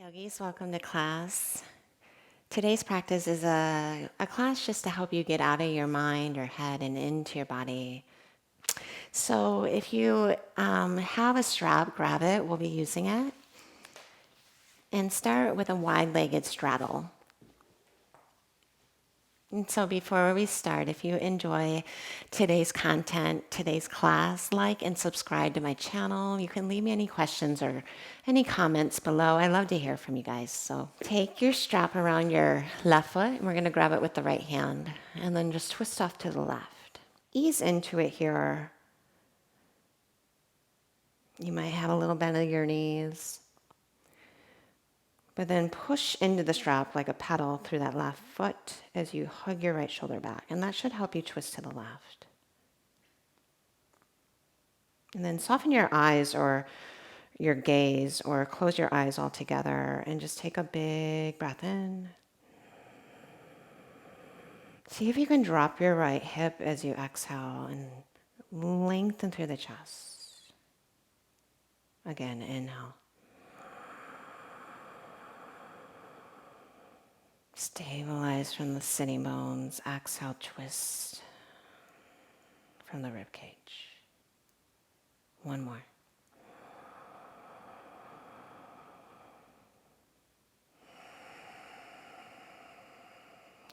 Yogis, welcome to class. Today's practice is a class just to help you get out of your mind or head and into your body. So if you have a strap, grab it. We'll be using it. And start with a wide-legged straddle. And so before we start, if you enjoy today's content, today's class, like and subscribe to my channel. You can leave me any questions or any comments below. I love to hear from you guys. So take your strap around your left foot, and we're going to grab it with the right hand, and then just twist off to the left. Ease into it here. You might have a little bend of your knees. But then push into the strap like a pedal through that left foot as you hug your right shoulder back. And that should help you twist to the left. And then soften your eyes or your gaze, or close your eyes altogether and just take a big breath in. See if you can drop your right hip as you exhale and lengthen through the chest. Again, inhale. Stabilize from the sitting bones. Exhale, twist from the rib cage. One more.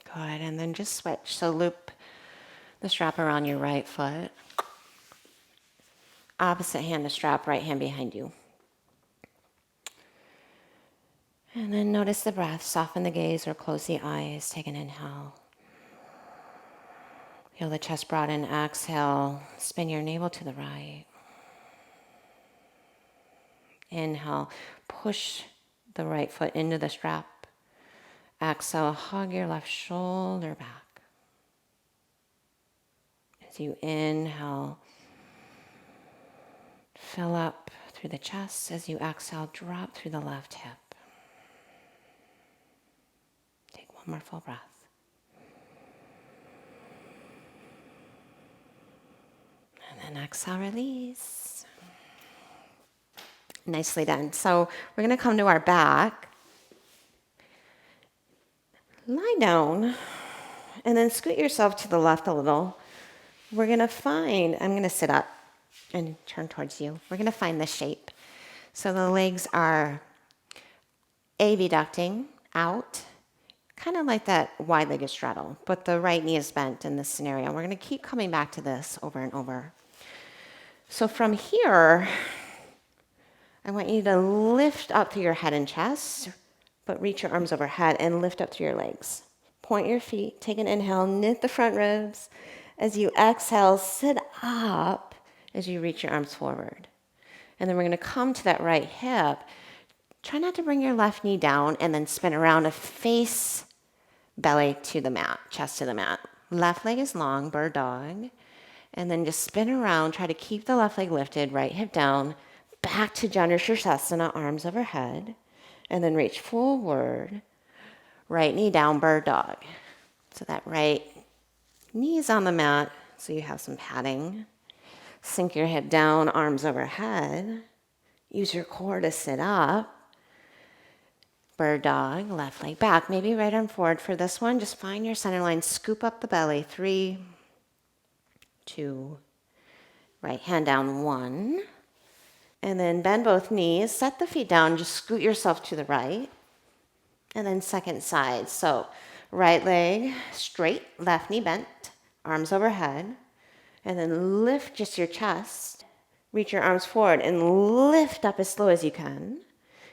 Good, and then just switch. So loop the strap around your right foot. Opposite hand to strap, right hand behind you. And then notice the breath. Soften the gaze or close the eyes. Take an inhale. Feel the chest broaden. Exhale. Spin your navel to the right. Inhale. Push the right foot into the strap. Exhale. Hug your left shoulder back. As you inhale, fill up through the chest. As you exhale, drop through the left hip. One more full breath. And then exhale, release. Nicely done. So we're going to come to our back. Lie down and then scoot yourself to the left a little. We're going to find, I'm going to sit up and turn towards you. We're going to find the shape. So the legs are abducting out. Kind of like that wide-legged straddle, but the right knee is bent in this scenario. We're going to keep coming back to this over and over. So from here, I want you to lift up through your head and chest, but reach your arms overhead and lift up through your legs. Point your feet, take an inhale, knit the front ribs. As you exhale, sit up as you reach your arms forward. And then we're going to come to that right hip. Try not to bring your left knee down and then spin around to face belly to the mat, chest to the mat. Left leg is long, bird dog. And then just spin around, try to keep the left leg lifted, right hip down, back to Janu Sirsasana, arms overhead. And then reach forward, right knee down, bird dog. So that right knee is on the mat, so you have some padding. Sink your hip down, arms overhead. Use your core to sit up. Bird dog, left leg back, maybe right arm forward for this one. Just find your center line, scoop up the belly. 3, 2, right hand down, 1. And then bend both knees, set the feet down, just scoot yourself to the right. And then second side. So right leg straight, left knee bent, arms overhead. And then lift just your chest. Reach your arms forward and lift up as slow as you can.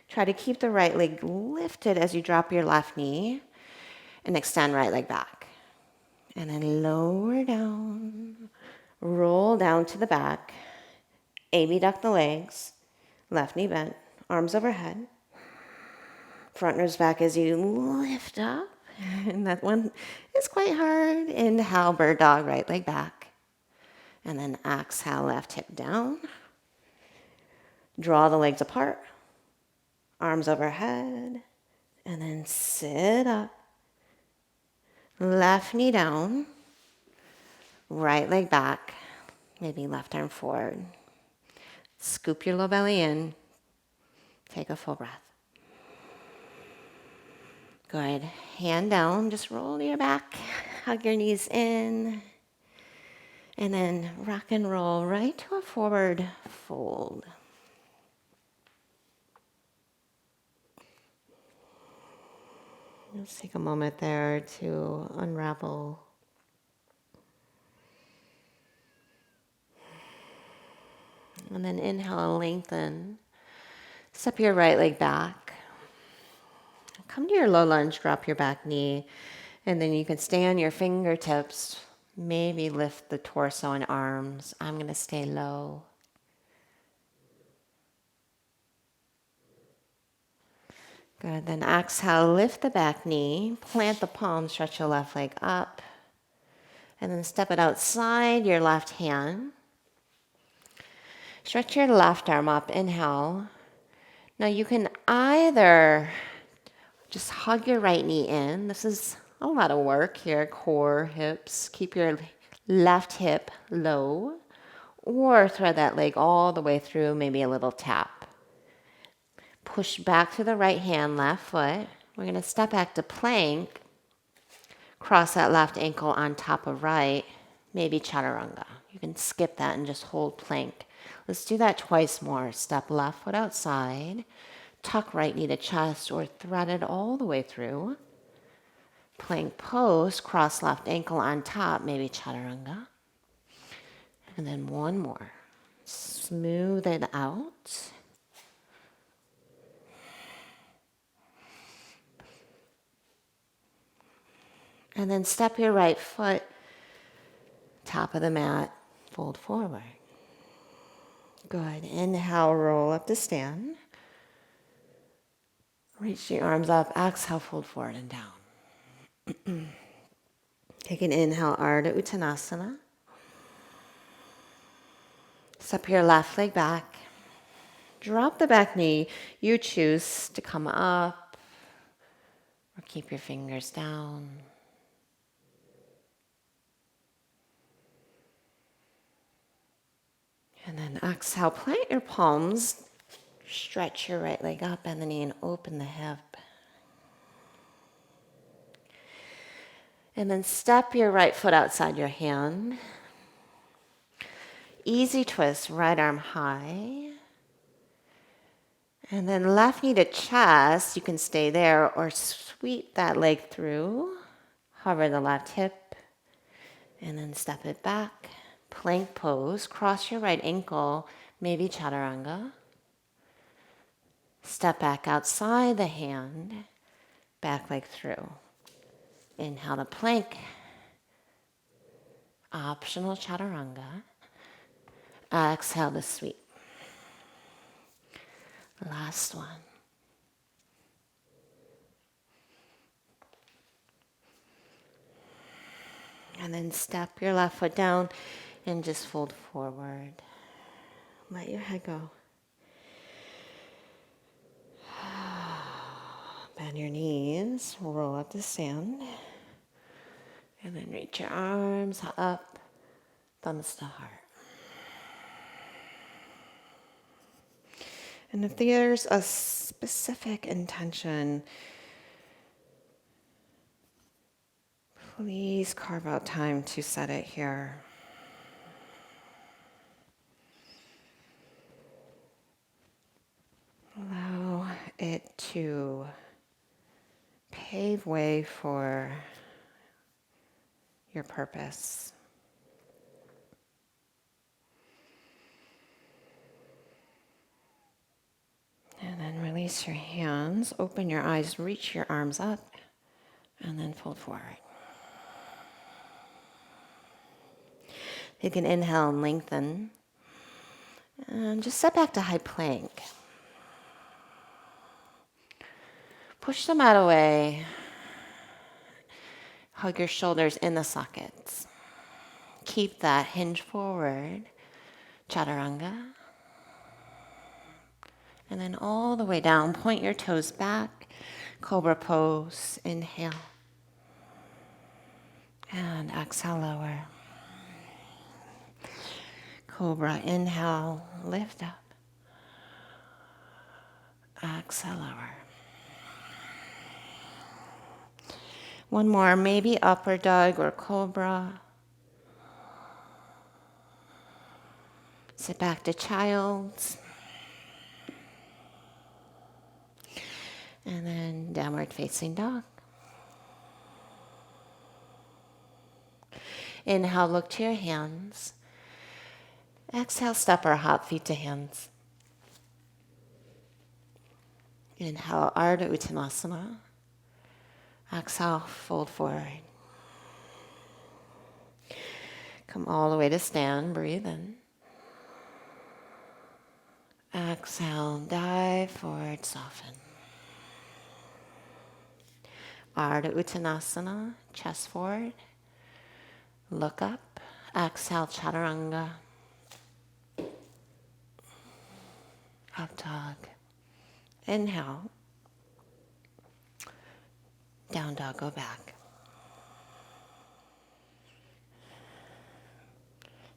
Try to keep the right leg lifted as you drop your left knee and extend right leg back. And then lower down, roll down to the back, abduct the legs, left knee bent, arms overhead. Front nose back as you lift up. And that one is quite hard. Inhale, bird dog, right leg back. And then exhale, left hip down. Draw the legs apart. Arms overhead, and then sit up. Left knee down, right leg back, maybe left arm forward. Scoop your low belly in. Take a full breath. Good. Hand down, just roll to your back, hug your knees in, and then rock and roll right to a forward fold. Let's take a moment there to unravel. And then inhale, lengthen. Step your right leg back. Come to your low lunge, drop your back knee, and then you can stay on your fingertips. Maybe lift the torso and arms. I'm going to stay low. Good. Then exhale, lift the back knee, plant the palm, stretch your left leg up, and then step it outside your left hand. Stretch your left arm up, inhale. Now you can either just hug your right knee in. This is a lot of work here, core, hips. Keep your left hip low, or thread that leg all the way through, maybe a little tap. Push back to the right hand, left foot. We're going to step back to plank. Cross that left ankle on top of right, maybe chaturanga. You can skip that and just hold plank. Let's do that twice more. Step left foot outside, tuck right knee to chest, or thread it all the way through. Plank pose, cross left ankle on top, maybe chaturanga. And then one more. Smooth it out. And then step your right foot, top of the mat, fold forward. Good. Inhale, roll up to stand. Reach your arms up. Exhale, fold forward and down. Take an inhale, Ardha Uttanasana. Step your left leg back. Drop the back knee. You choose to come up or keep your fingers down. And then exhale, plant your palms. Stretch your right leg up, bend the knee, and open the hip. And then step your right foot outside your hand. Easy twist, right arm high. And then left knee to chest. You can stay there or sweep that leg through. Hover the left hip. And then step it back. Plank pose. Cross your right ankle, maybe chaturanga. Step back outside the hand. Back leg through. Inhale to plank. Optional chaturanga. Exhale to sweep. Last one. And then step your left foot down and just fold forward. Let your head go. Bend your knees, roll up to stand. And then reach your arms up, thumbs to heart. And if there's a specific intention, please carve out time to set it here. Allow it to pave way for your purpose. And then release your hands, open your eyes, reach your arms up, and then fold forward. Take an inhale and lengthen. And just step back to high plank. Push the mat away. Hug your shoulders in the sockets. Keep that hinge forward. Chaturanga. And then all the way down, point your toes back. Cobra Pose, inhale. And exhale, lower. Cobra, inhale, lift up. Exhale, lower. One more, maybe upward dog or cobra. Sit back to child's. And then downward facing dog. Inhale, look to your hands. Exhale, step or hop feet to hands. Inhale, Ardha Uttanasana. Exhale, fold forward. Come all the way to stand, breathe in. Exhale, dive forward, soften. Ardha Uttanasana, chest forward. Look up. Exhale, Chaturanga. Up dog. Inhale. Down dog, go back.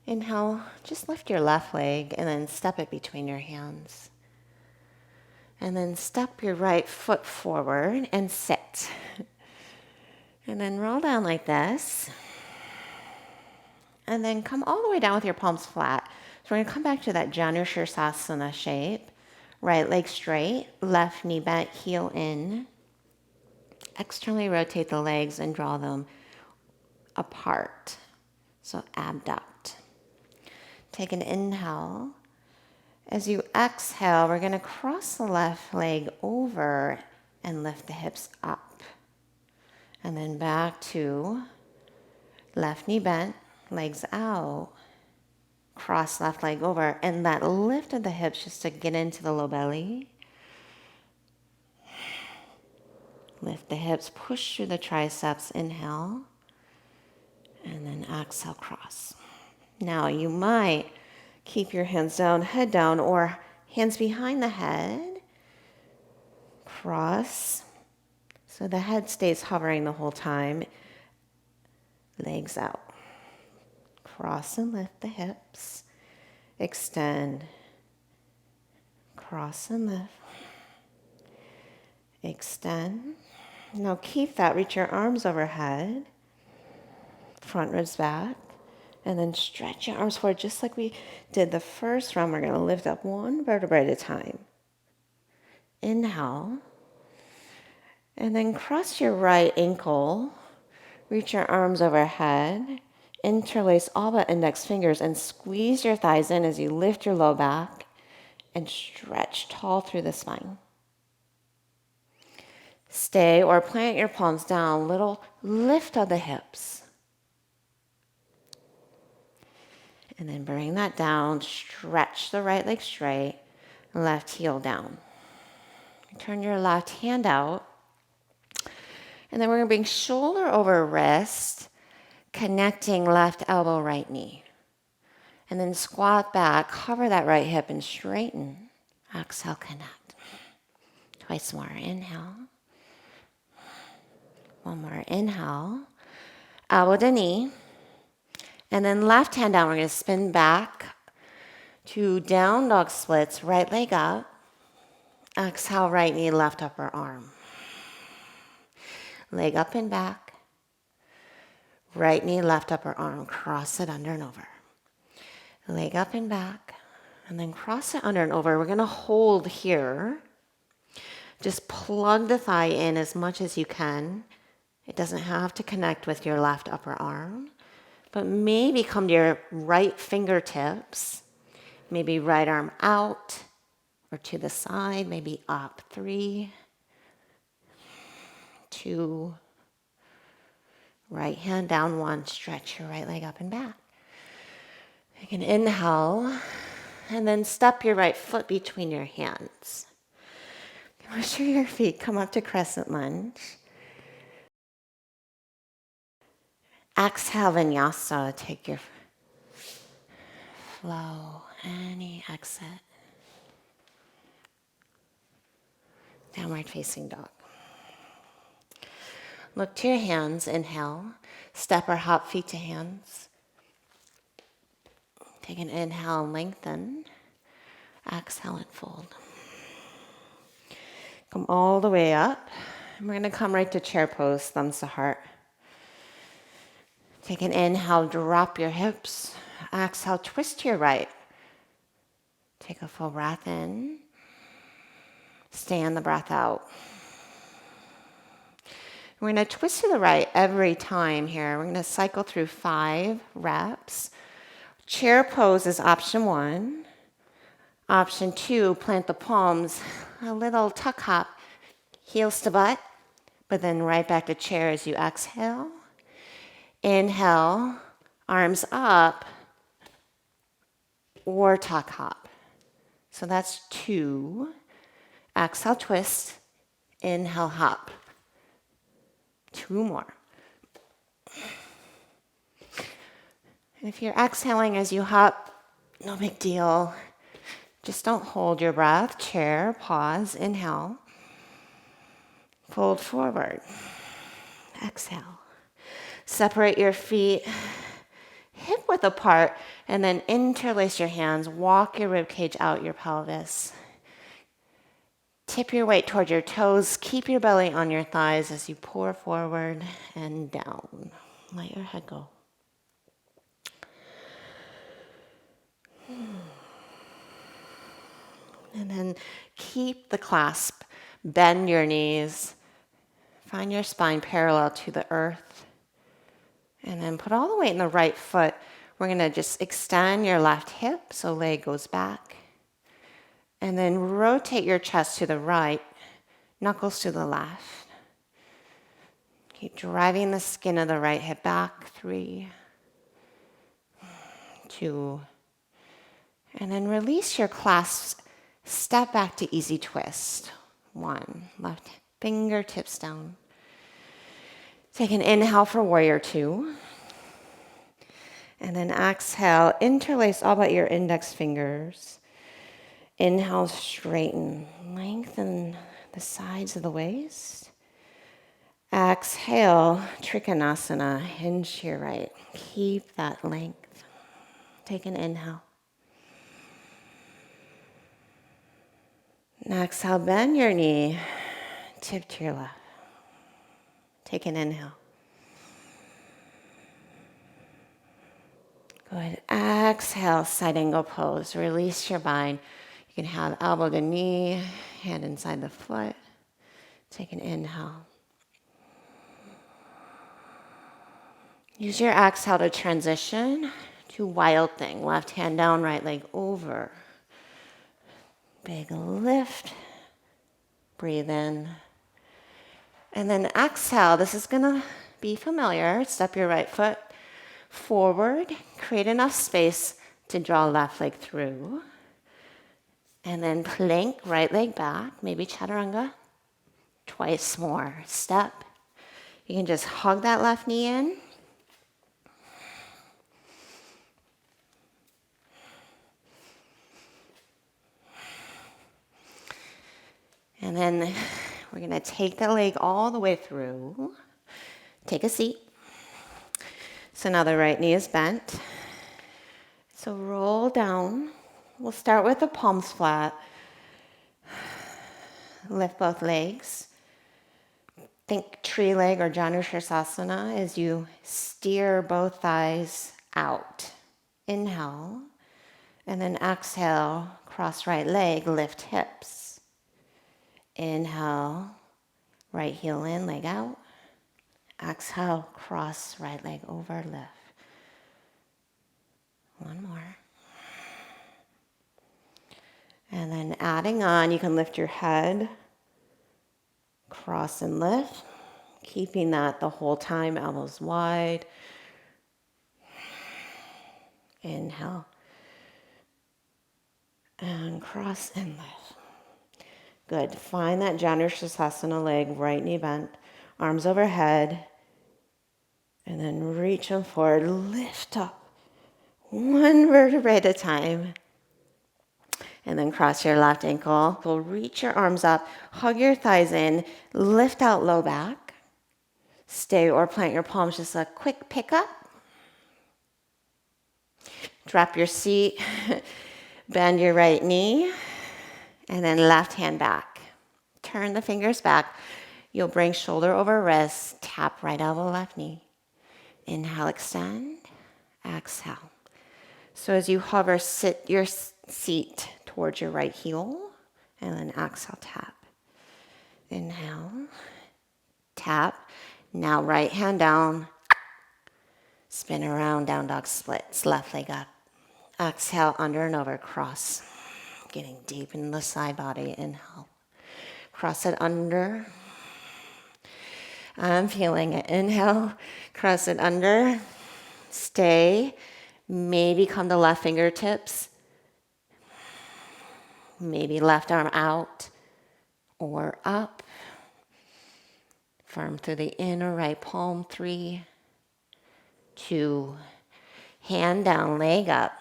Inhale, just lift your left leg and then step it between your hands. And then step your right foot forward and sit. And then roll down like this. And then come all the way down with your palms flat. So we're going to come back to that Janushirasana shape. Right leg straight, left knee bent, heel in. Externally rotate the legs and draw them apart. So abduct. Take an inhale. As you exhale, we're going to cross the left leg over and lift the hips up. And then back to left knee bent, legs out. Cross left leg over, and that lift of the hips just to get into the low belly. Lift the hips, push through the triceps, inhale, and then exhale, cross. Now you might keep your hands down, head down, or hands behind the head. Cross, so the head stays hovering the whole time. Legs out. Cross and lift the hips. Extend. Cross and lift. Extend. Now keep that. Reach your arms overhead. Front ribs back. And then stretch your arms forward just like we did the first round. We're going to lift up one vertebra at a time. Inhale. And then cross your right ankle. Reach your arms overhead. Interlace all the index fingers and squeeze your thighs in as you lift your low back and stretch tall through the spine. Stay or plant your palms down, little lift of the hips. And then bring that down, stretch the right leg straight, left heel down. Turn your left hand out. And then we're going to bring shoulder over wrist, connecting left elbow, right knee. And then squat back, cover that right hip and straighten. Exhale, connect. Twice more, inhale. One more, inhale. Elbow to knee. And then left hand down, we're going to spin back to down dog splits, right leg up. Exhale, right knee, left upper arm. Leg up and back. Right knee, left upper arm. Cross it under and over. Leg up and back. And then cross it under and over. We're going to hold here. Just plug the thigh in as much as you can. It doesn't have to connect with your left upper arm. But maybe come to your right fingertips. Maybe right arm out or to the side. Maybe up. 3, 2, right hand down. 1. Stretch your right leg up and back. You can inhale and then step your right foot between your hands. Push your feet, come up to Crescent Lunge. Exhale, Vinyasa, take your flow, any exit. Downward facing dog. Look to your hands, inhale. Step or hop feet to hands. Take an inhale and lengthen. Exhale and fold. Come all the way up. And we're going to come right to chair pose, thumbs to heart. Take an inhale, drop your hips. Exhale, twist to your right. Take a full breath in. Stand the breath out. We're going to twist to the right every time here. We're going to cycle through 5 reps. Chair pose is option 1. Option 2, plant the palms, a little tuck hop, heels to butt, but then right back to chair as you exhale. Inhale, arms up, or tuck hop. So that's 2. Exhale, twist. Inhale, hop. 2 more. And if you're exhaling as you hop, no big deal. Just don't hold your breath. Chair, pause, inhale. Fold forward. Exhale. Separate your feet hip width apart, and then interlace your hands. Walk your ribcage out your pelvis. Tip your weight toward your toes. Keep your belly on your thighs as you pour forward and down. Let your head go. And then keep the clasp. Bend your knees. Find your spine parallel to the earth. And then put all the weight in the right foot. We're going to just extend your left hip so leg goes back. And then rotate your chest to the right, knuckles to the left. Keep driving the skin of the right hip back. 3, 2. And then release your clasps. Step back to easy twist. 1. Left fingertips down. Take an inhale for warrior 2. And then exhale, interlace all but your index fingers. Inhale, straighten. Lengthen the sides of the waist. Exhale, Trikanasana, hinge to your right. Keep that length. Take an inhale. And exhale, bend your knee, tip to your left. Take an inhale. Good. Exhale, side angle pose. Release your bind. You can have elbow to knee, hand inside the foot. Take an inhale. Use your exhale to transition to wild thing. Left hand down, right leg over. Big lift. Breathe in. And then exhale. This is going to be familiar. Step your right foot forward. Create enough space to draw left leg through. And then plank, right leg back. Maybe chaturanga. Twice more. Step. You can just hug that left knee in. And then we're going to take the leg all the way through. Take a seat. So now the right knee is bent. So roll down. We'll start with the palms flat. Lift both legs. Think tree leg or Janushirasana as you steer both thighs out. Inhale. And then exhale, cross right leg, lift hips. Inhale, right heel in, leg out. Exhale, cross right leg over, lift. 1 more. And then adding on, you can lift your head, cross and lift, keeping that the whole time, elbows wide. Inhale. And cross and lift. Good. Find that Janushirasana leg, right knee bent, arms overhead, and then reach them forward. Lift up 1 vertebrae at a time. And then cross your left ankle. We'll reach your arms up, hug your thighs in, lift out low back. Stay or plant your palms, just a quick pickup. Drop your seat, bend your right knee, and then left hand back. Turn the fingers back. You'll bring shoulder over wrist, tap right elbow, left knee. Inhale, extend. Exhale. So as you hover, sit your seat towards your right heel, and then exhale, tap. Inhale, tap. Now right hand down, spin around, down dog splits, left leg up. Exhale, under and over, cross. Getting deep in the side body, inhale. Cross it under. I'm feeling it. Inhale, cross it under. Stay. Maybe come to left fingertips. Maybe left arm out or up. Firm through the inner right palm. 3, 2, hand down, leg up.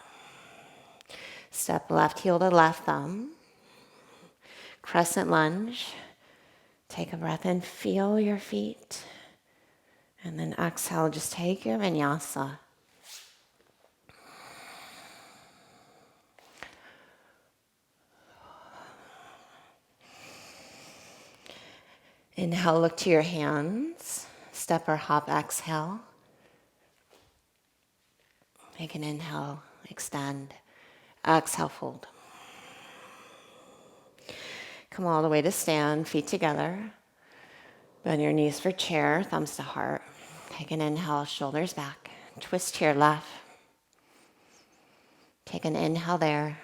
Step left heel to left thumb. Crescent lunge. Take a breath in, feel your feet. And then exhale, just take your vinyasa. Inhale, look to your hands. Step or hop, exhale. Take an inhale, extend. Exhale, fold. Come all the way to stand, feet together. Bend your knees for chair, thumbs to heart. Take an inhale, shoulders back. Twist to your left. Take an inhale there.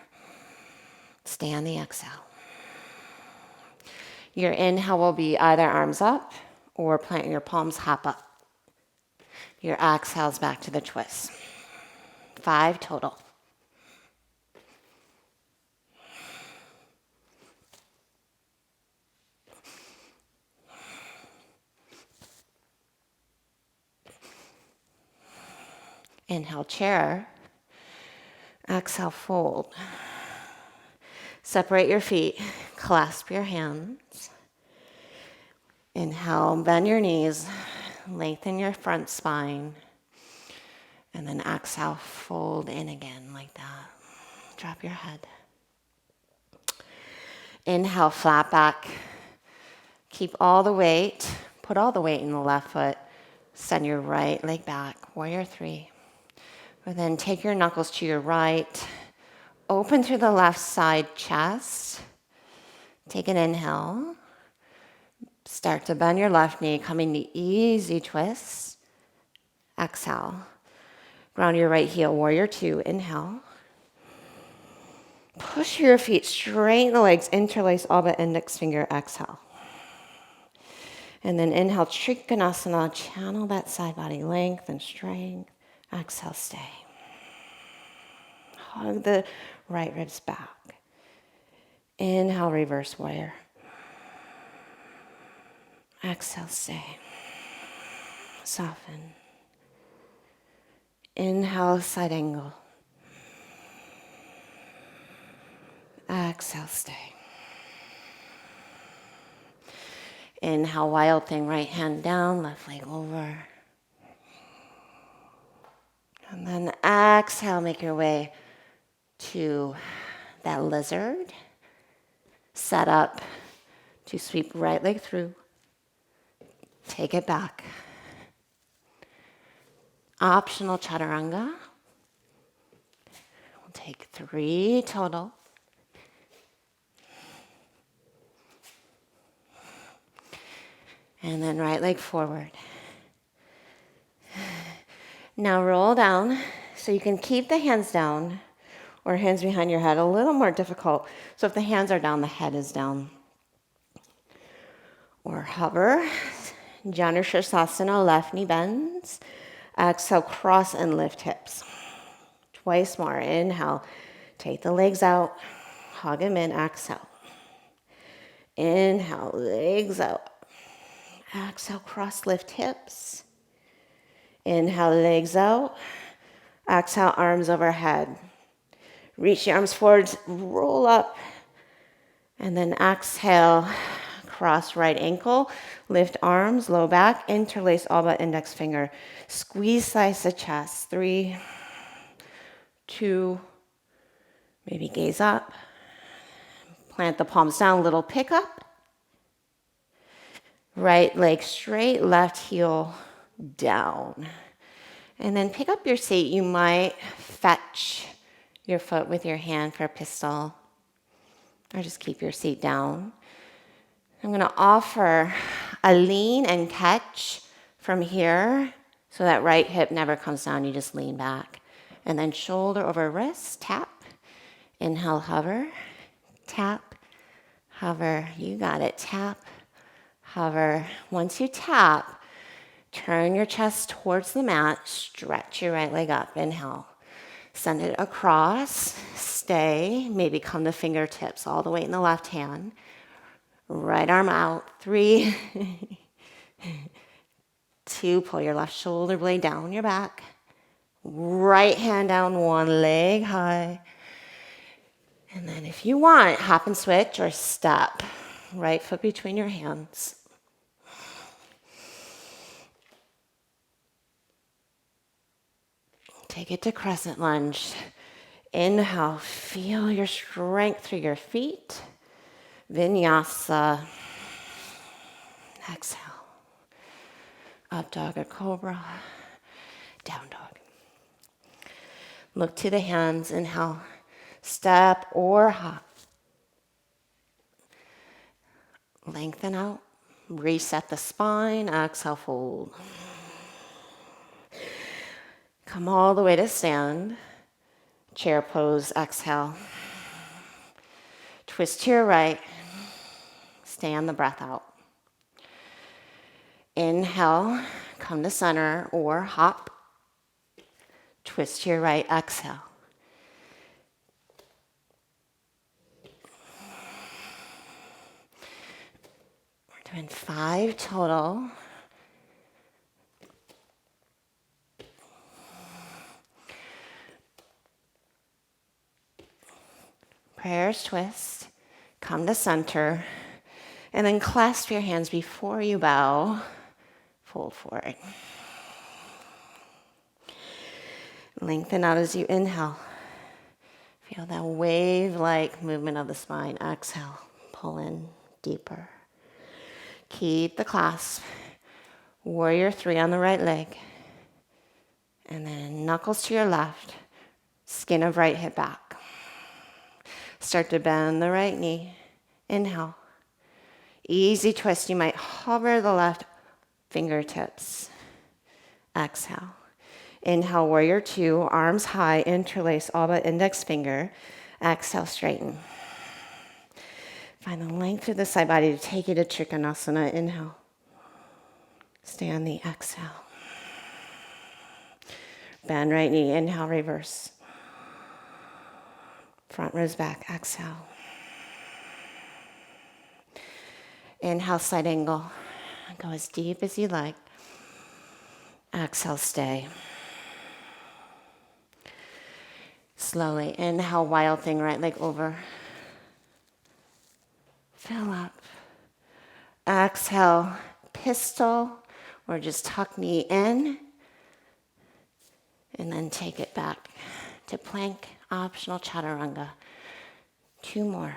Stay on the exhale. Your inhale will be either arms up or plant your palms, hop up. Your exhale's back to the twist. 5 total. Inhale, chair. Exhale, fold. Separate your feet, clasp your hands. Inhale, bend your knees, lengthen your front spine. And then exhale, fold in again like that. Drop your head. Inhale, flat back. Keep all the weight. Put all the weight in the left foot. Send your right leg back. Warrior 3. And then take your knuckles to your right. Open through the left side chest. Take an inhale. Start to bend your left knee, coming to easy twist. Exhale. Ground your right heel, warrior 2, inhale. Push your feet, straighten the legs, interlace all but index finger, exhale. And then inhale, Trikanasana, channel that side body length and strength. Exhale, stay. Hug the right ribs back. Inhale, reverse warrior. Exhale, stay. Soften. Inhale, side angle. Exhale, stay. Inhale, wild thing, right hand down, left leg over. And then exhale, make your way to that lizard. Set up to sweep right leg through. Take it back. Optional chaturanga. We'll take 3 total. And then right leg forward. Now roll down so you can keep the hands down or hands behind your head. A little more difficult. So if the hands are down, the head is down. Or hover. Janushirasana, left knee bends. Exhale, cross and lift hips. Twice more. Inhale, take the legs out. Hug them in, exhale. Inhale, legs out. Exhale, cross, lift hips. Inhale, legs out. Exhale, arms overhead. Reach your arms forward, roll up. And then exhale, cross right ankle. Lift arms, low back, interlace all but index finger. Squeeze slice the chest. 3, 2, maybe gaze up. Plant the palms down, little pickup. Right leg straight, left heel down. And then pick up your seat. You might fetch your foot with your hand for a pistol, or just keep your seat down. I'm going to offer a lean and catch from here, so that right hip never comes down. You just lean back. And then shoulder over wrist, tap. Inhale, hover, tap, hover. You got it. Tap, hover. Once you tap, turn your chest towards the mat. Stretch your right leg up. Inhale. Send it across. Stay. Maybe come to fingertips all the way in the left hand. Right arm out. 3, 2, pull your left shoulder blade down your back. Right hand down, one leg high. And then if you want, hop and switch or step. Right foot between your hands. Take it to Crescent Lunge. Inhale, feel your strength through your feet. Vinyasa. Exhale. Up dog or cobra. Down dog. Look to the hands. Inhale. Step or hop. Lengthen out. Reset the spine. Exhale, fold. Come all the way to stand. Chair pose. Exhale. Twist to your right. Stay on the breath out. Inhale. Come to center or hop. Twist to your right. Exhale. Doing 5 total. Prayers twist. Come to center. And then clasp your hands before you bow. Fold forward. Lengthen out as you inhale. Feel that wave-like movement of the spine. Exhale. Pull in deeper. Keep the clasp. Warrior 3 on the right leg. And then knuckles to your left. Skin of right hip back. Start to bend the right knee. Inhale. Easy twist. You might hover the left fingertips. Exhale. Inhale, warrior 2. Arms high. Interlace all but index finger. Exhale, straighten. Find the length of the side body to take you to Trikanasana. Inhale. Stay on the exhale. Bend right knee. Inhale, reverse. Front ribs back. Exhale. Inhale, side angle. Go as deep as you like. Exhale, stay. Slowly. Inhale, wild thing, right leg over. Fill up. Exhale, pistol, or just tuck knee in. And then take it back to plank, optional chaturanga. 2 more.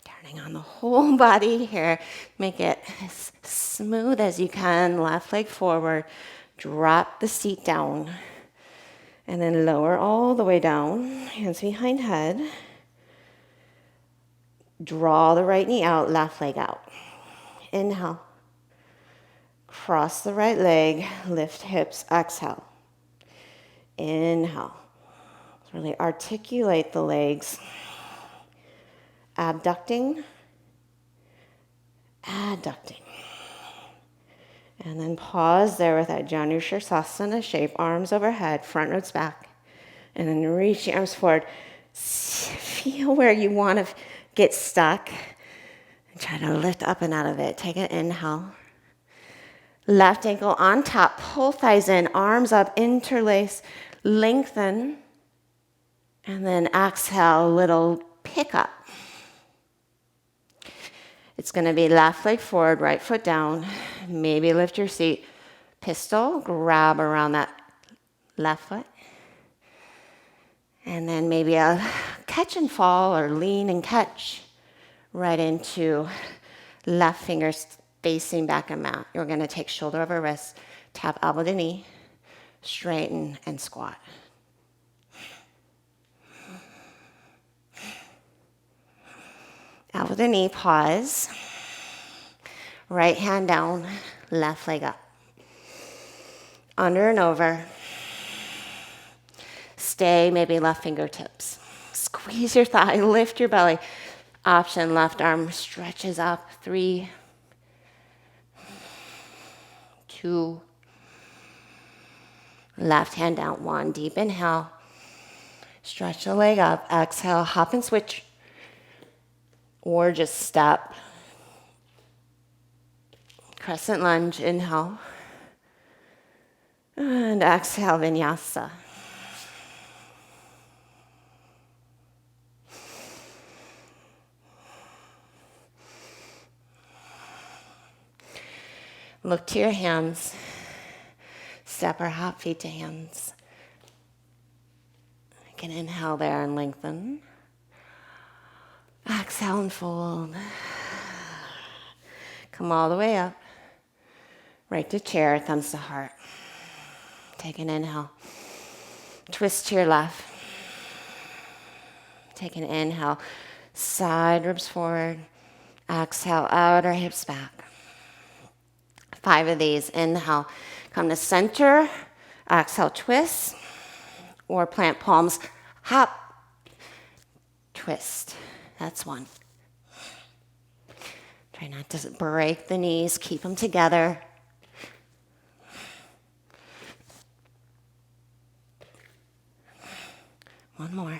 Turning on the whole body here. Make it as smooth as you can. Left leg forward. Drop the seat down. And then lower all the way down. Hands behind head. Draw the right knee out, left leg out. Inhale. Cross the right leg, lift hips, exhale. Inhale. Really articulate the legs. Abducting, adducting. And then pause there with that Janu Shirsasana shape, arms overhead, front ribs back. And then reach the arms forward. Feel where you want to get stuck. And try to lift up and out of it. Take an inhale. Left ankle on top, pull thighs in, arms up, interlace, lengthen. And then exhale, little pickup. It's going to be left leg forward, right foot down. Maybe lift your seat. Pistol, grab around that left foot. And then maybe a catch and fall or lean and catch right into left fingers facing back on mat. You're going to take shoulder over wrist, tap elbow to knee, straighten and squat. Elbow to knee, pause. Right hand down, left leg up. Under and over. Stay, maybe left fingertips. Squeeze your thigh, lift your belly. Option, left arm stretches up. 3, 2, left hand down. 1, deep inhale. Stretch the leg up. Exhale, hop and switch. Or just step. Crescent lunge, inhale. And exhale, Vinyasa. Look to your hands. Step or hop feet to hands. You can inhale there and lengthen. Exhale and fold. Come all the way up. Right to chair, thumbs to heart. Take an inhale. Twist to your left. Take an inhale. Side ribs forward. Exhale, outer hips back. 5 of these. Inhale. Come to center. Exhale, twist. Or plant palms. Hop. Twist. That's 1. Try not to break the knees. Keep them together. One more.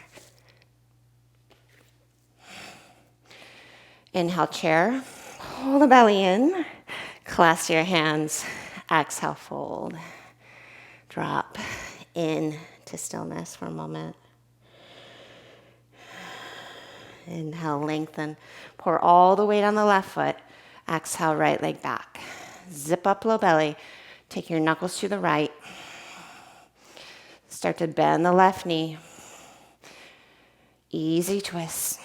Inhale, chair. Pull the belly in. Clasp your hands. Exhale, fold. Drop in to stillness for a moment. Inhale, lengthen. Pour all the weight on the left foot. Exhale, right leg back. Zip up low belly. Take your knuckles to the right. Start to bend the left knee. Easy twist.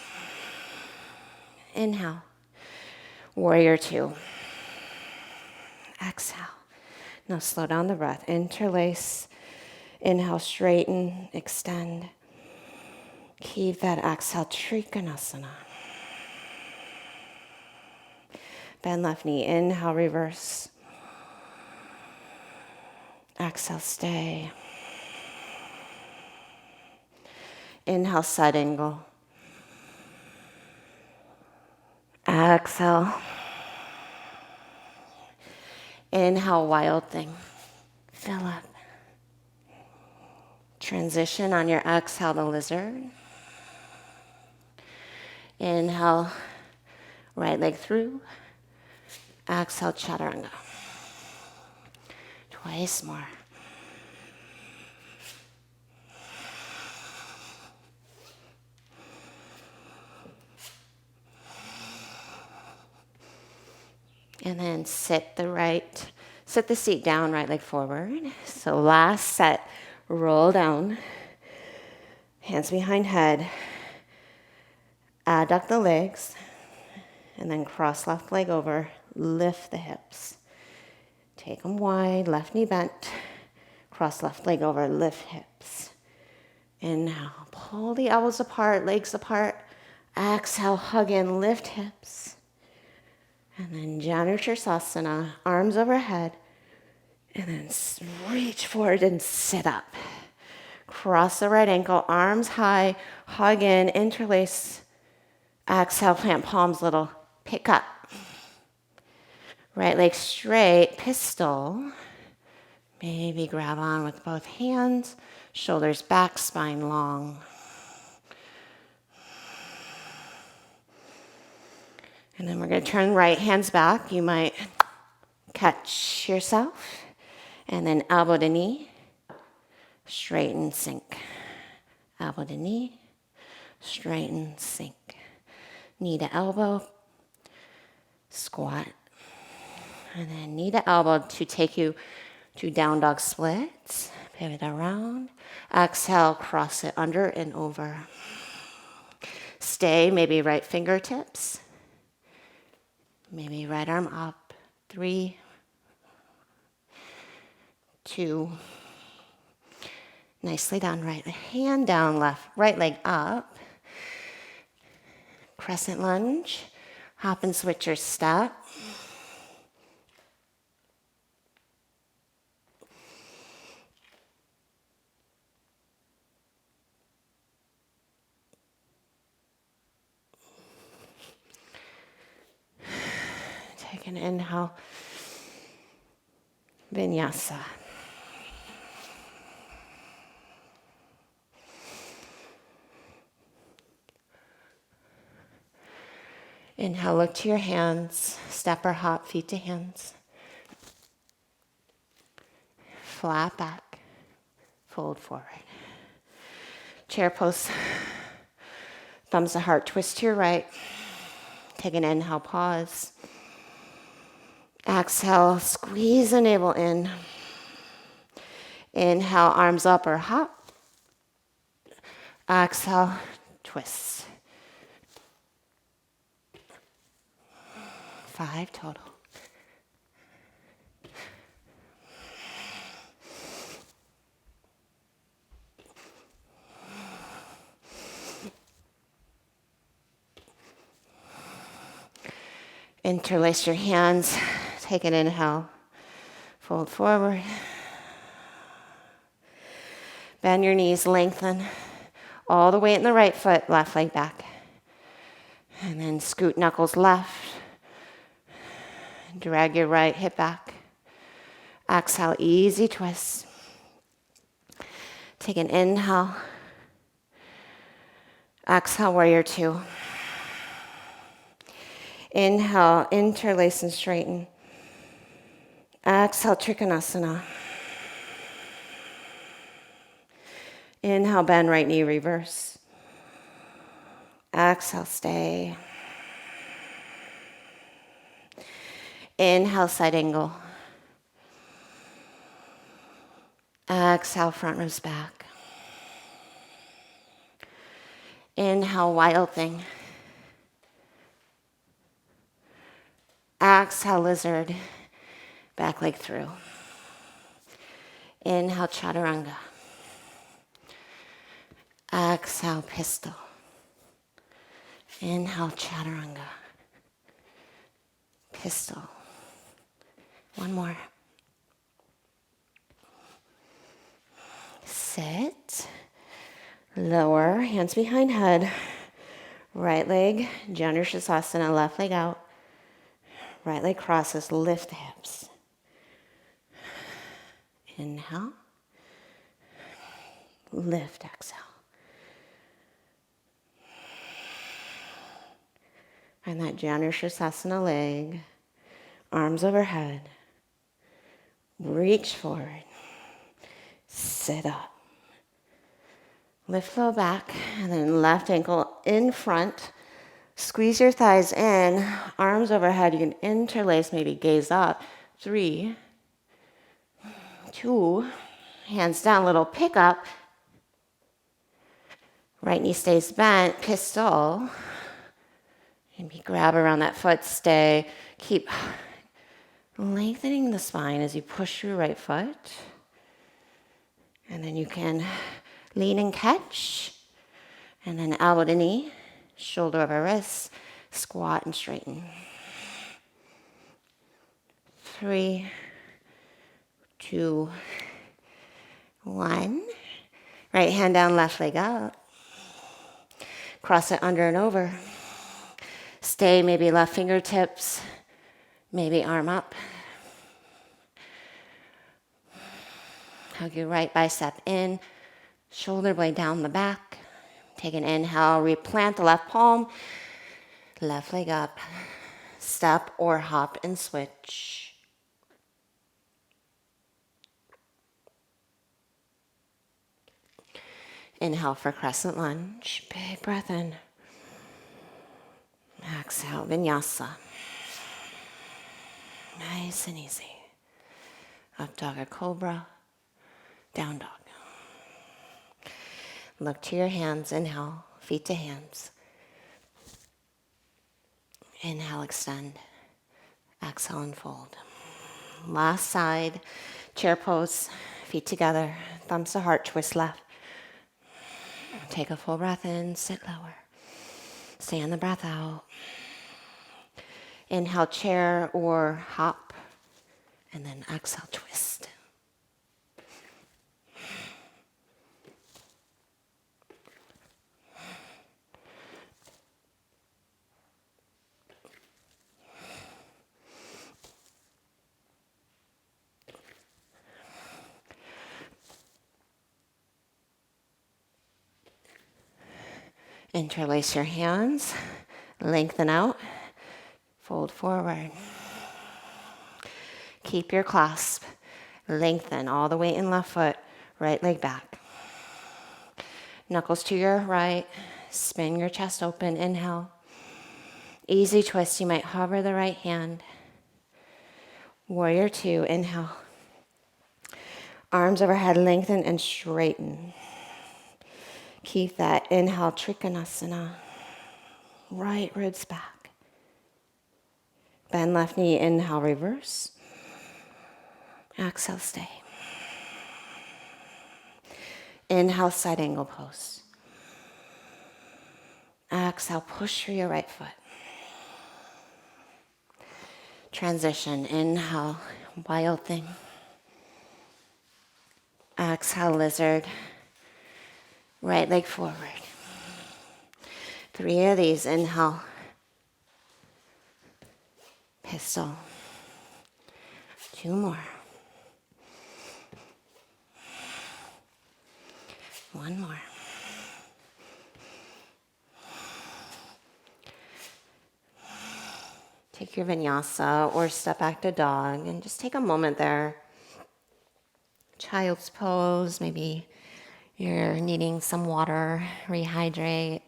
Inhale. Warrior 2. Exhale. Now slow down the breath. Interlace. Inhale, straighten, extend. Keep that exhale, Trikanasana. Bend left knee. Inhale, reverse. Exhale, stay. Inhale, side angle. Exhale. Inhale, wild thing. Fill up. Transition on your exhale to lizard. Inhale, right leg through. Exhale, chaturanga. Twice more. And then sit the seat down, right leg forward. So last set, roll down, hands behind head, adduct the legs, and then cross left leg over, lift the hips. Take them wide, left knee bent, cross left leg over, lift hips. Inhale, pull the elbows apart, legs apart. Exhale, hug in, lift hips. And then Janushirasana, arms overhead. And then reach forward and sit up. Cross the right ankle, arms high, hug in, interlace. Exhale, plant palms little, pick up. Right leg straight, pistol. Maybe grab on with both hands, shoulders back, spine long. And then we're going to turn right hands back. You might catch yourself. And then elbow to knee, straighten, sink. Elbow to knee, straighten, sink. Knee to elbow, squat. And then knee to elbow to take you to down dog splits. Pivot around. Exhale, cross it under and over. Stay, maybe right fingertips. Maybe right arm up. 3, 2. Nicely done. Right hand down, right leg up. Crescent lunge. Hop and switch your step. Take an inhale. Vinyasa. Inhale, look to your hands. Step or hop, feet to hands. Flat back. Fold forward. Chair pose. Thumbs to heart, twist to your right. Take an inhale, pause. Exhale, squeeze the navel in. Inhale, arms up or hop. Exhale, twist. 5 total. Interlace your hands. Take an inhale. Fold forward. Bend your knees, lengthen. All the weight in the right foot, left leg back. And then scoot knuckles left. Drag your right hip back. Exhale, easy twist. Take an inhale. Exhale, warrior 2. Inhale, interlace and straighten. Exhale, Trikanasana. Inhale, bend right knee, reverse. Exhale, stay. Inhale, side angle. Exhale, front ribs back. Inhale, wild thing. Exhale, lizard. Back leg through. Inhale, chaturanga. Exhale, pistol. Inhale, chaturanga. Pistol. One more. Sit. Lower, hands behind head. Right leg, Janusasana, left leg out. Right leg crosses, lift the hips. Inhale. Lift, exhale. Find that Janusasana leg. Arms overhead. Reach forward. Sit up. Lift low back, and then left ankle in front. Squeeze your thighs in, arms overhead. You can interlace, maybe gaze up. 3, 2, hands down, little pickup. Right knee stays bent, pistol. Maybe grab around that foot, stay. Keep lengthening the spine as you push your right foot. And then you can lean and catch. And then elbow to knee, shoulder over wrist, squat and straighten. 3, 2, 1. Right hand down, left leg up. Cross it under and over. Stay, maybe left fingertips, maybe arm up. Hug your right bicep in, shoulder blade down the back. Take an inhale, replant the left palm, left leg up. Step or hop and switch. Inhale for Crescent Lunge. Big breath in. Exhale, Vinyasa. Nice and easy. Up dog or cobra. Down dog. Look to your hands. Inhale, feet to hands. Inhale, extend. Exhale and fold. Last side, chair pose, feet together, thumbs to heart, twist left. Take a full breath in, sit lower. Stand the breath out. Inhale, chair or hop, and then exhale, twist. Interlace your hands, lengthen out, fold forward. Keep your clasp, lengthen all the way in left foot, right leg back. Knuckles to your right, spin your chest open, inhale. Easy twist, you might hover the right hand. Warrior two, inhale. Arms overhead, lengthen and straighten. Keep that inhale, Trikanasana. Right ribs back. Bend left knee, inhale, reverse. Exhale, stay. Inhale, side angle pose. Exhale, push through your right foot. Transition, inhale, wild thing. Exhale, lizard. Right leg forward. 3 of these, inhale. Pistol. 2 more. 1 more. Take your vinyasa or step back to dog and just take a moment there. Child's pose, maybe you're needing some water, rehydrate.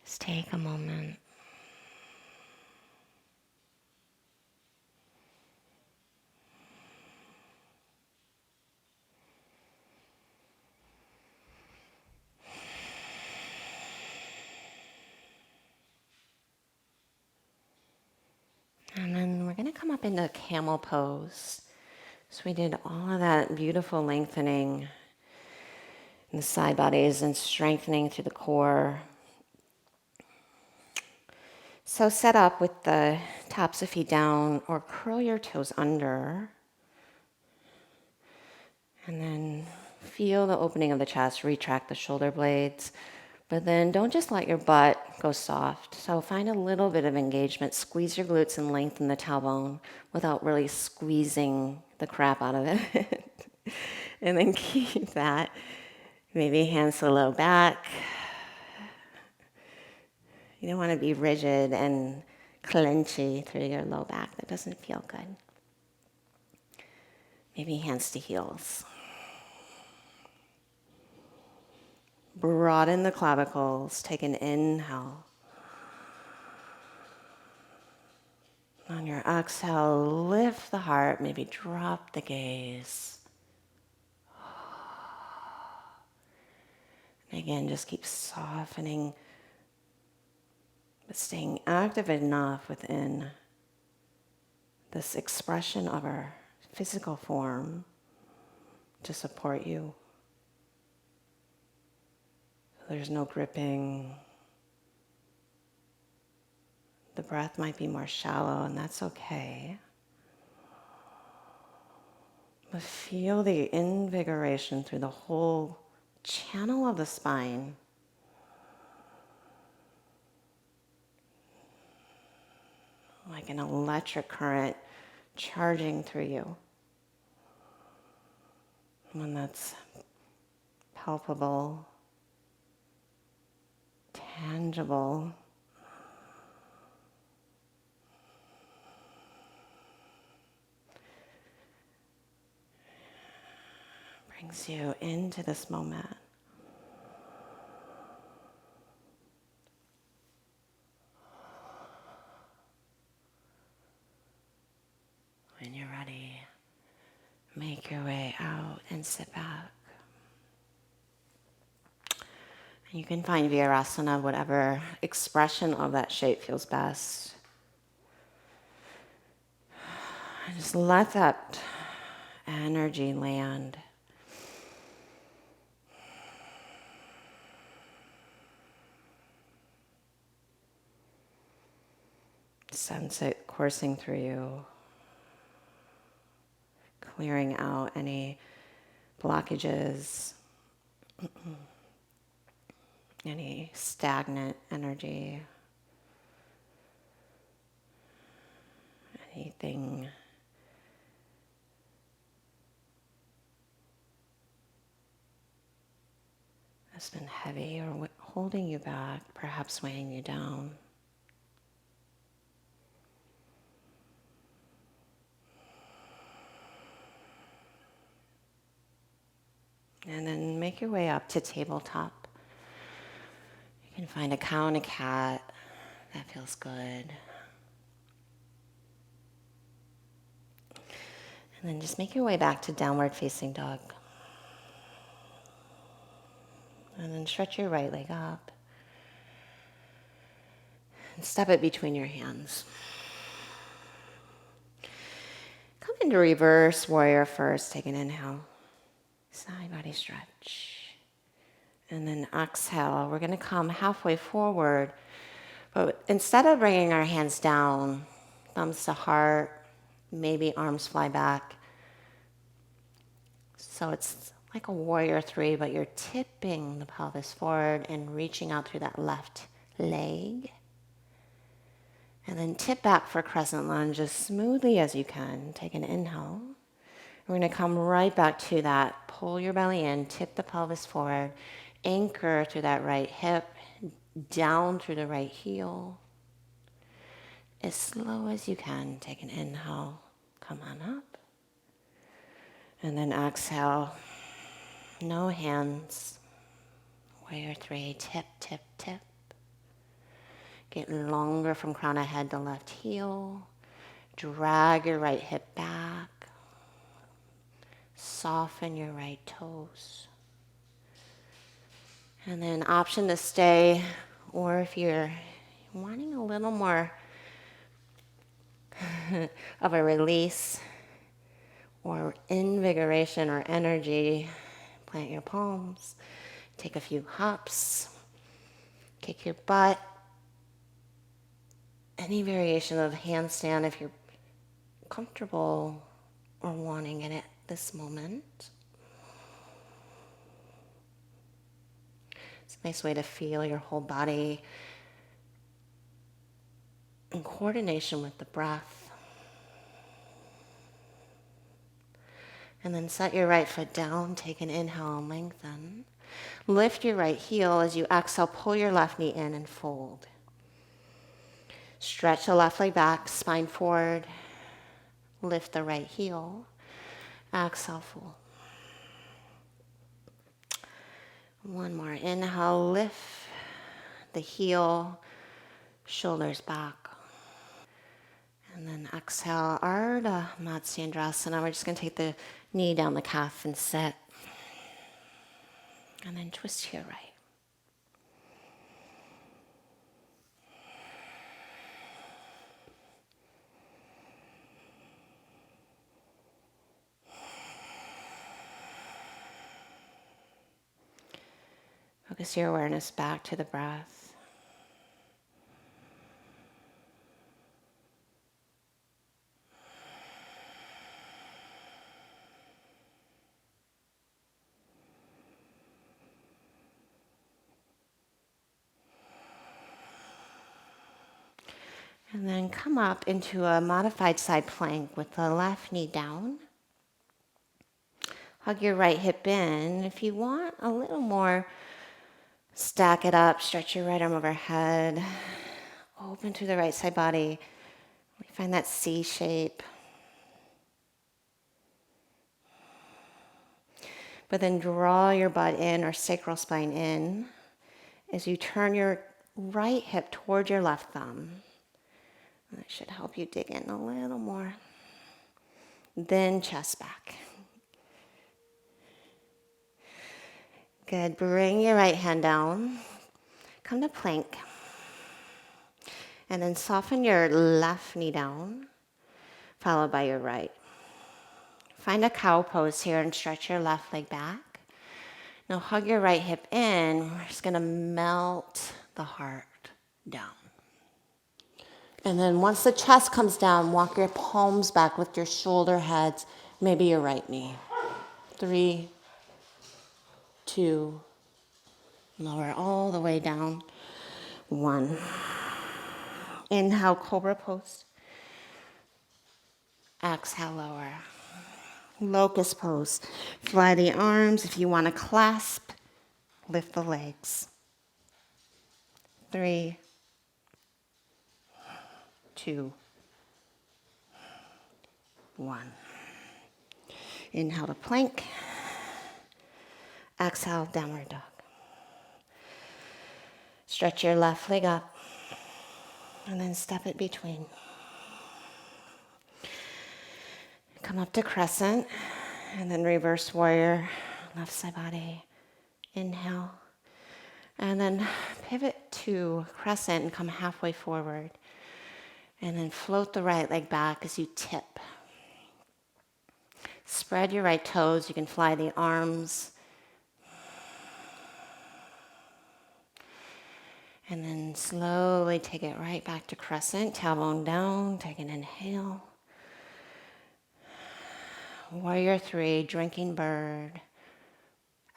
Just take a moment. And then we're going to come up into Camel Pose. So we did all of that beautiful lengthening in the side bodies and strengthening through the core. So set up with the tops of feet down or curl your toes under. And then feel the opening of the chest, retract the shoulder blades. But then don't just let your butt go soft. So find a little bit of engagement. Squeeze your glutes and lengthen the tailbone without really squeezing the crap out of it. And then keep that. Maybe hands to the low back. You don't want to be rigid and clenchy through your low back. That doesn't feel good. Maybe hands to heels. Broaden the clavicles. Take an inhale. On your exhale, lift the heart. Maybe drop the gaze. And again, just keep softening, but staying active enough within this expression of our physical form to support you. There's no gripping. The breath might be more shallow, and that's okay. But feel the invigoration through the whole channel of the spine. Like an electric current charging through you. One that's palpable, tangible. Brings you into this moment. When you're ready, make your way out and sit back. And you can find Virasana, whatever expression of that shape feels best. And just let that energy land. Sense it coursing through you, clearing out any blockages, any stagnant energy, anything that's been heavy or holding you back, perhaps weighing you down. And then make your way up to tabletop. You can find a cow and a cat. That feels good. And then just make your way back to downward facing dog. And then stretch your right leg up. And step it between your hands. Come into reverse warrior first. Take an inhale. Side body stretch. And then exhale. We're going to come halfway forward. But instead of bringing our hands down, thumbs to heart, maybe arms fly back. So it's like a warrior three, but you're tipping the pelvis forward and reaching out through that left leg. And then tip back for crescent lunge as smoothly as you can. Take an inhale. We're going to come right back to that. Pull your belly in, tip the pelvis forward, anchor through that right hip, down through the right heel. As slow as you can, take an inhale. Come on up. And then exhale. No hands. Warrior three. Tip, tip, tip. Get longer from crown of head to left heel. Drag your right hip back. Soften your right toes. And then option to stay, or if you're wanting a little more of a release or invigoration or energy, plant your palms, take a few hops, kick your butt. Any variation of handstand if you're comfortable or wanting it at this moment. It's a nice way to feel your whole body in coordination with the breath. And then set your right foot down, take an inhale and lengthen. Lift your right heel as you exhale, pull your left knee in and fold. Stretch the left leg back, spine forward. Lift the right heel. Exhale, fold. One more inhale, lift the heel, shoulders back. And then exhale, Ardha Matsyendrasana. We're just going to take the knee down the calf and sit. And then twist to your right. Focus your awareness back to the breath. And then come up into a modified side plank with the left knee down. Hug your right hip in. If you want a little more, stack it up, stretch your right arm overhead. Open through the right side body. Find that C shape. But then draw your butt in or sacral spine in as you turn your right hip toward your left thumb. That should help you dig in a little more. Then chest back. Good. Bring your right hand down. Come to plank. And then soften your left knee down. followed by your right. Find a cow pose here and stretch your left leg back. Now hug your right hip in. We're just going to melt the heart down. And then once the chest comes down, walk your palms back, lift your shoulder heads, maybe your right knee. 3, 2, lower all the way down. 1. Inhale, Cobra Post. Exhale, lower. Locust Pose. Fly the arms. If you want to clasp, lift the legs. 3, 2, 1. Inhale to plank. Exhale, downward dog. Stretch your left leg up and then step it between. Come up to crescent and then reverse warrior, left side body. Inhale. And then pivot to crescent and come halfway forward. And then float the right leg back as you tip. Spread your right toes. You can fly the arms. And then slowly take it right back to crescent. Tailbone down. Take an inhale. Warrior 3, drinking bird.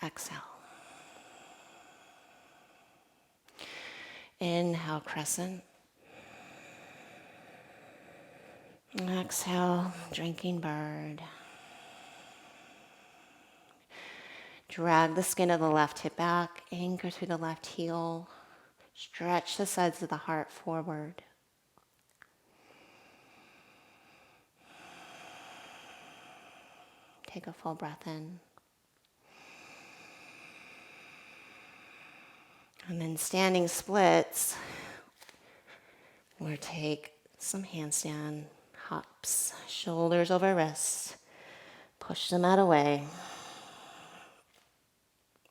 Exhale. Inhale, crescent. Exhale, drinking bird. Drag the skin of the left hip back, anchor through the left heel. Stretch the sides of the heart forward. Take a full breath in. And then standing splits, we'll take some handstand hops, shoulders over wrists. Push the mat away.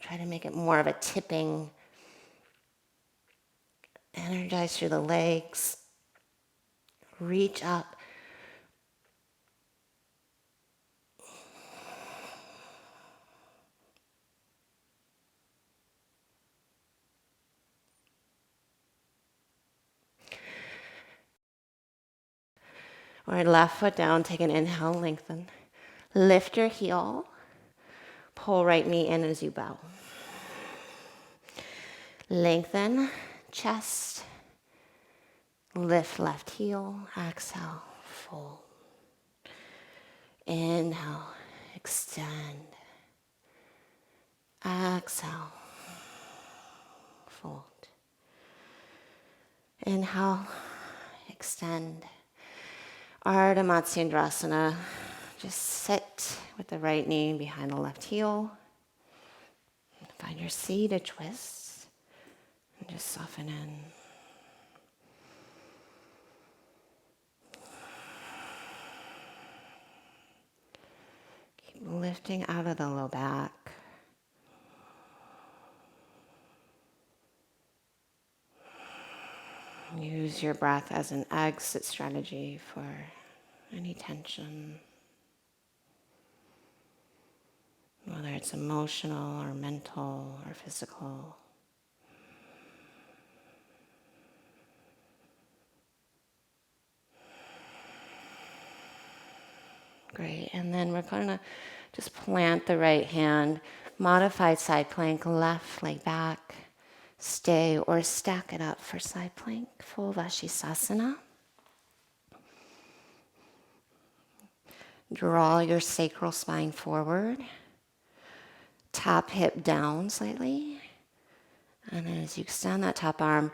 Try to make it more of a tipping. Energize through the legs. Reach up. Or left foot down, take an inhale, lengthen. Lift your heel. Pull right knee in as you bow. Lengthen, chest. Lift left heel, exhale, fold. Inhale, extend. Exhale, fold. Inhale, extend. Ardha Matsyendrasana. Just sit with the right knee behind the left heel. Find your seated twist. And just soften in. Keep lifting out of the low back. Use your breath as an exit strategy for any tension, whether it's emotional or mental or physical. Great, and then we're going to just plant the right hand, modified side plank, left leg back. Stay or stack it up for side plank, full Vashisthasana. Draw your sacral spine forward. Top hip down slightly. And then as you extend that top arm,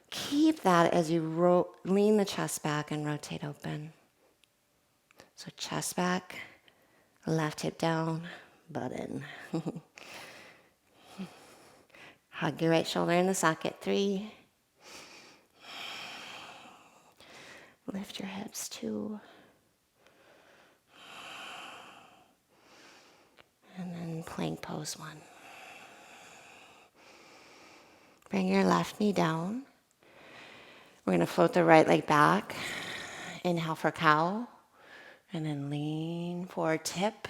keep that as you lean the chest back and rotate open. So chest back, left hip down, butt in. Hug your right shoulder in the socket. 3. Lift your hips. 2. And then plank pose 1. Bring your left knee down. We're going to float the right leg back. Inhale for cow. And then lean forward, tip.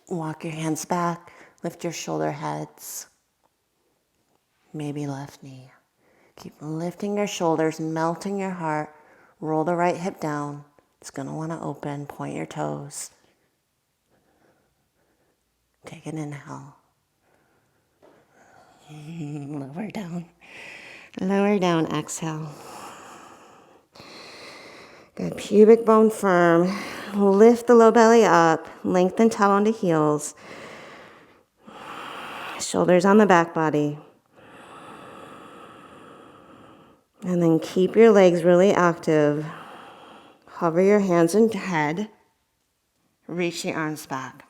Walk your hands back, lift your shoulder heads. Maybe left knee. Keep lifting your shoulders, melting your heart. Roll the right hip down. It's going to want to open. Point your toes. Take an inhale. Lower down. Lower down, exhale. Good. Pubic bone firm. Lift the low belly up. Lengthen tailbone to heels. Shoulders on the back body. And then keep your legs really active. Hover your hands and head. Reach the arms back.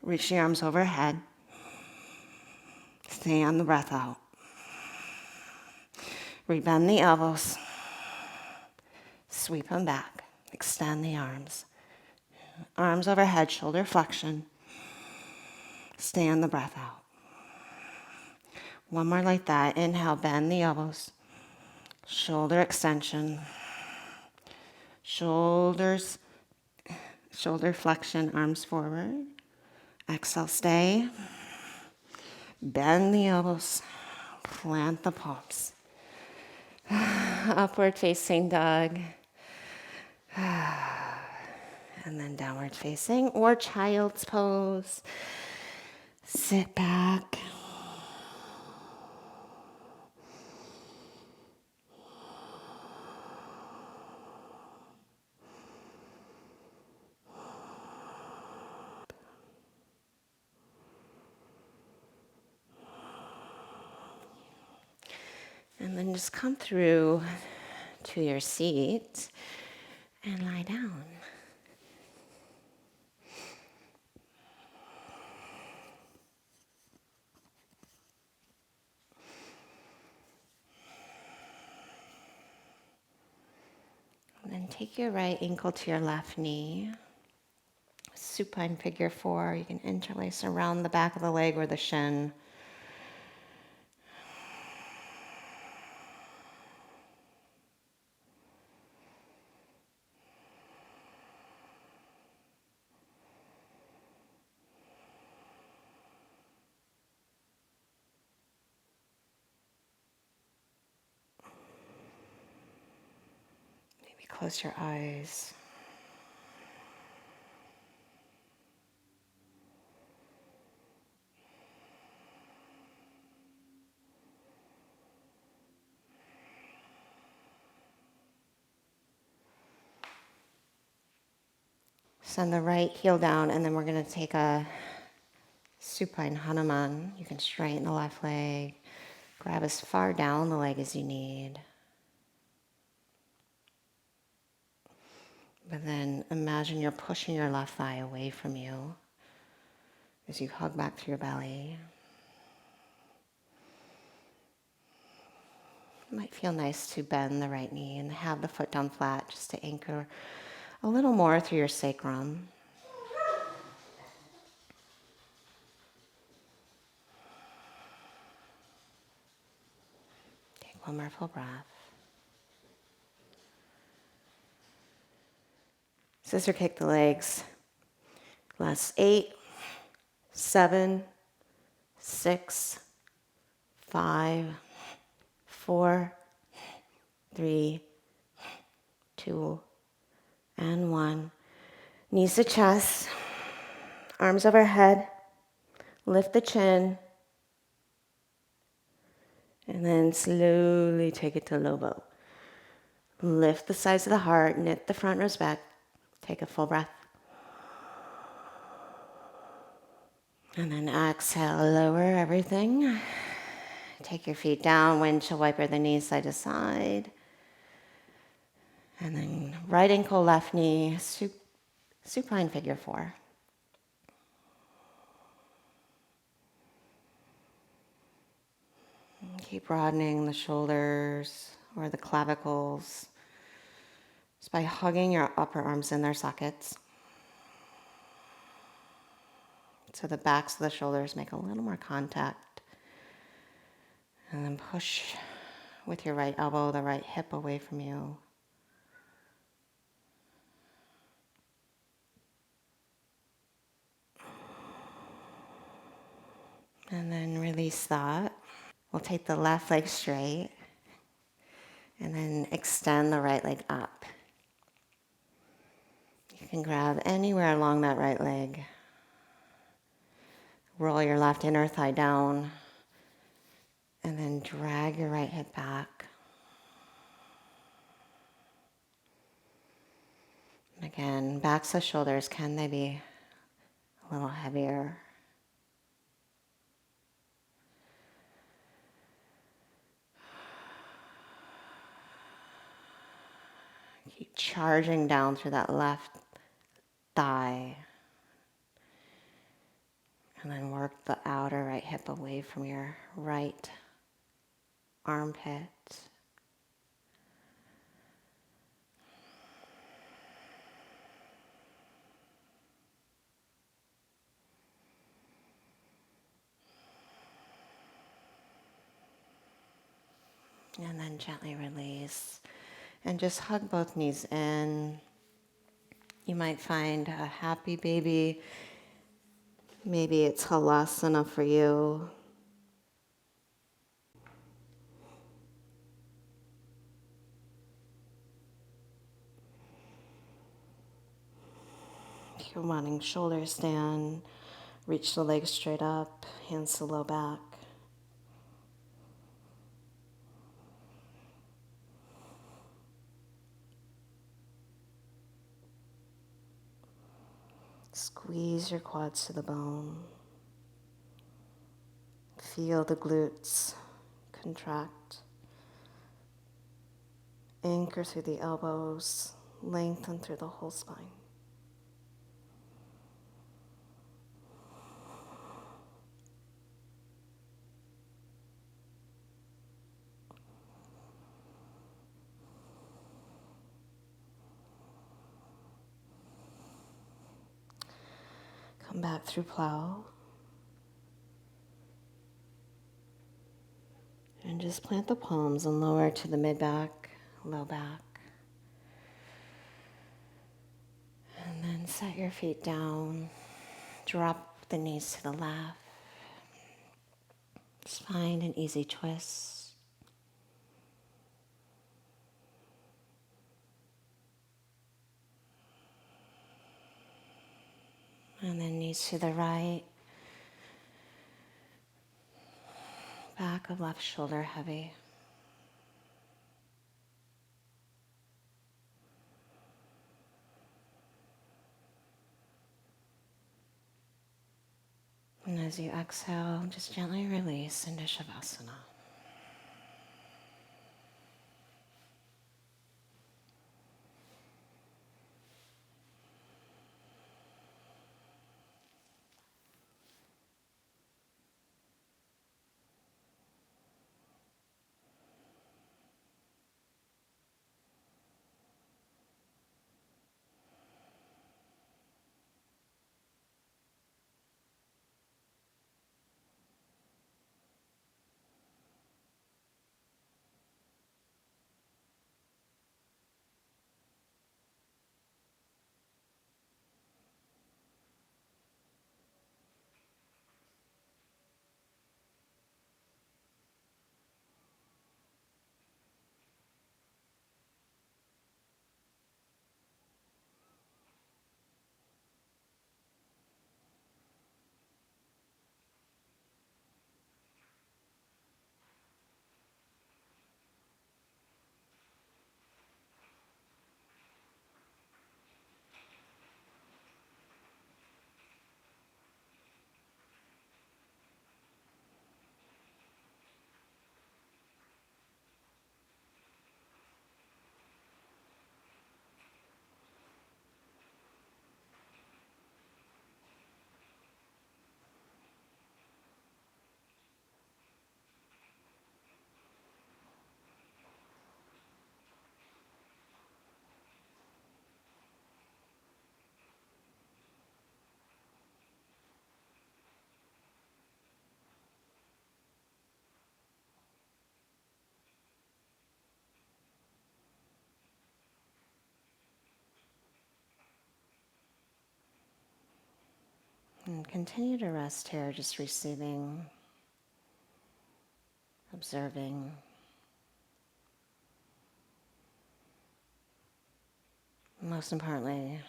Reach the arms overhead. Stay on the breath out. Rebend the elbows. Sweep them back. Extend the arms. Arms overhead, shoulder flexion. Stay on the breath out. One more like that. Inhale, bend the elbows. Shoulder extension. Shoulders, shoulder flexion, arms forward. Exhale, stay. Bend the elbows. Plant the palms. Upward facing dog. And then downward facing or child's pose. Sit back. And then just come through to your seat and lie down. And then take your right ankle to your left knee. Supine figure 4. You can interlace around the back of the leg or the shin. Maybe close your eyes. Send the right heel down, and then we're going to take a Supine Hanuman. You can straighten the left leg. Grab as far down the leg as you need. But then imagine you're pushing your left thigh away from you as you hug back to your belly. It might feel nice to bend the right knee and have the foot down flat just to anchor a little more through your sacrum. Take one more full breath. Scissor kick the legs. Last 8, 7, 6, 5, 4, 3, 2, and 1. Knees to chest, arms overhead, lift the chin, and then slowly take it to low bow. Lift the sides of the heart, knit the front ribs back, take a full breath. And then exhale, lower everything. Take your feet down, windshield wiper the knees side to side. And then right ankle, left knee, supine figure 4. Keep broadening the shoulders or the clavicles just by hugging your upper arms in their sockets. So the backs of the shoulders make a little more contact. And then push with your right elbow, the right hip away from you. And then release that. We'll take the left leg straight and then extend the right leg up. You can grab anywhere along that right leg. Roll your left inner thigh down and then drag your right hip back. And again, backs of shoulders, can they be a little heavier? Keep charging down through that left thigh. And then work the outer right hip away from your right armpit. And then gently release. And just hug both knees in. You might find a happy baby. Maybe it's halasana for you. If you're wanting shoulder stand, reach the legs straight up, hands to low back. Squeeze your quads to the bone. Feel the glutes contract. Anchor through the elbows, lengthen through the whole spine. Come back through plow. And just plant the palms and lower to the mid-back, low back. And then set your feet down. Drop the knees to the left. Just find an easy twist. And then knees to the right. Back of left shoulder heavy. And as you exhale, just gently release into Shavasana. And continue to rest here, just receiving. observing. Most importantly,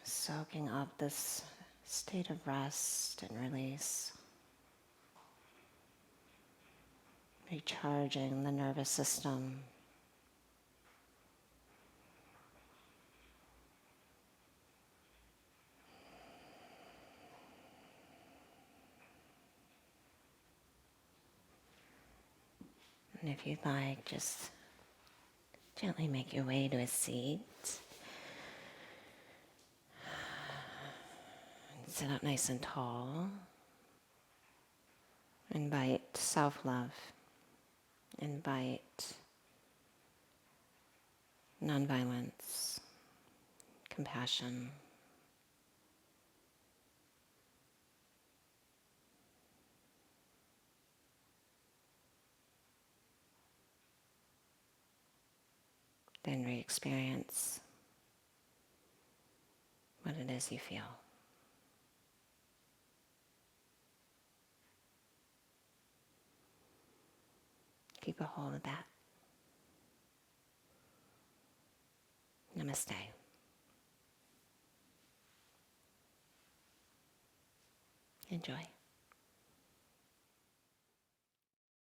soaking up this state of rest and release. Recharging the nervous system. And if you'd like, just gently make your way to a seat. And sit up nice and tall. Invite self-love. Invite nonviolence, compassion. Then re-experience what it is you feel. Keep a hold of that. Namaste. Enjoy.